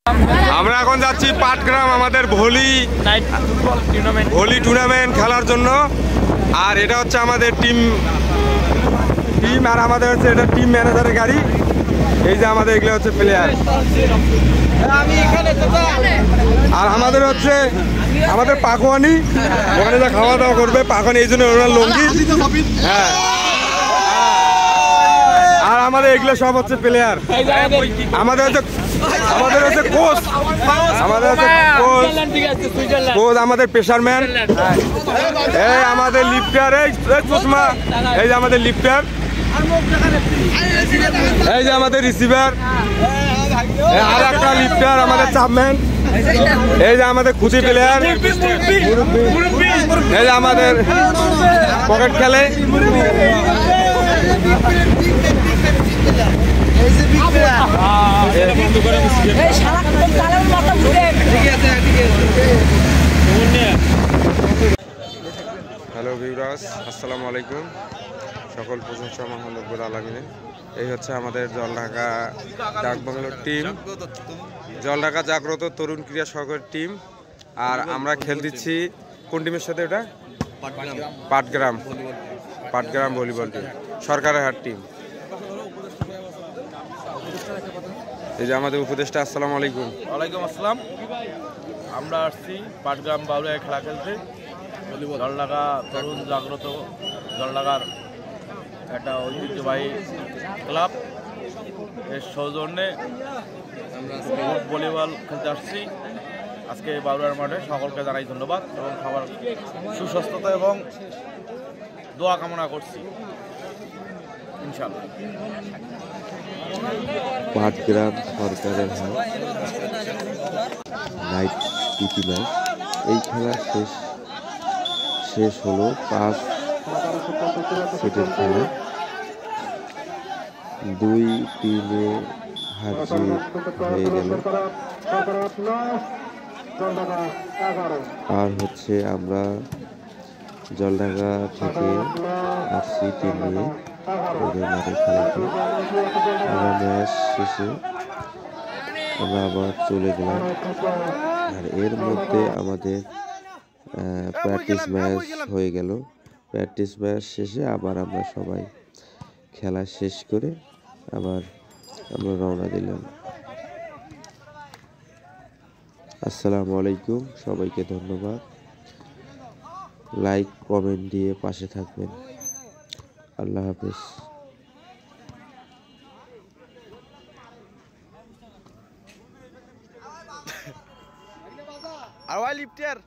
আমরা এখন যাচ্ছি পাটগ্রাম আমাদের ভলি টুর্নামেন্ট খেলার জন্য। আর এটা হচ্ছে আমাদের টিম আর আমাদের হচ্ছে এটা টিম ম্যানেজারের গাড়ি। এই যে আমাদের এগুলো হচ্ছে প্লেয়ার। আর আমাদের হচ্ছে আমাদের পাকোয়ানি, ওখানে যা খাওয়া দাওয়া করবে পাকোয়ানি, এই জন্য ওনার লঙ্গি। হ্যাঁ, আর আমাদের এগুলো সব হচ্ছে প্লেয়ার। আমাদের হচ্ছে কোচ, আমাদের প্রেসারম্যান, এই আমাদের লিফটার, এই চশমা, এই যে আমাদের লিফটার, এই যে আমাদের রিসিভার, আর একটা লিফটার আমাদের চাপম্যান, এই যে আমাদের খুশি প্লেয়ার, এই যে আমাদের পকেট খেলে। হ্যালো ভিউয়ার্স, আসসালামু আলাইকুম। সকল প্রশংসা মহান রব্বুল আলামিনের। এই হচ্ছে আমাদের জলঢাকা ডাকবাংলোর টিম, জলঢাকা জাগ্রত তরুণ ক্রীড়া সহকারী টিম। আর আমরা খেল দিচ্ছি কোন টিমের সাথে? ওটা পাটগ্রাম ভলিবল টিম, সরকারের হাট টিম। এই যে আমাদের উপদেষ্টা। আসসালামু আলাইকুম। ওয়ালাইকুম আসসালাম। আমরা আসছি পাটগ্রাম বাউলিয়ায় খেলা খেলতে। জলঢাকা তরুণ জাগ্রত জলঢাকার একটা ঐতিহ্যবাহী ক্লাব, এর সৌজন্যে ভলিবল খেলতে আসছি আজকে বাউলিয়ার মাঠে। সকলকে জানাই ধন্যবাদ এবং সবার সুস্বাস্থ্যতা এবং দোয়া কামনা করছি ইনশাআল্লাহ। পাটগ্রাম সরকারের হাট নাইট প্রীতি ম্যাচ। এই খেলা শেষ হলো 5 সেটের খেলা। 2 টিমে হার জিত হয়ে গেল। আর হচ্ছে আমরা জলঢাকা থেকে আসছি টিম নিয়ে ওদের মাঠে খেলাতে। আমরা ম্যাচ শেষে আমরা আবার চলে গেলাম। আর এর মধ্যে আমাদের প্র্যাকটিস ম্যাচ হয়ে গেল। প্র্যাকটিস ম্যাচ শেষে আবার আমরা সবাই খেলা শেষ করে আবার আমরা রওনা দিলাম। আসসালামু আলাইকুম, সবাইকে ধন্যবাদ। লাইক কমেন্ট দিয়ে পাশে থাকবেন। আল্লাহ হাফেজ। আর ওই লিফটার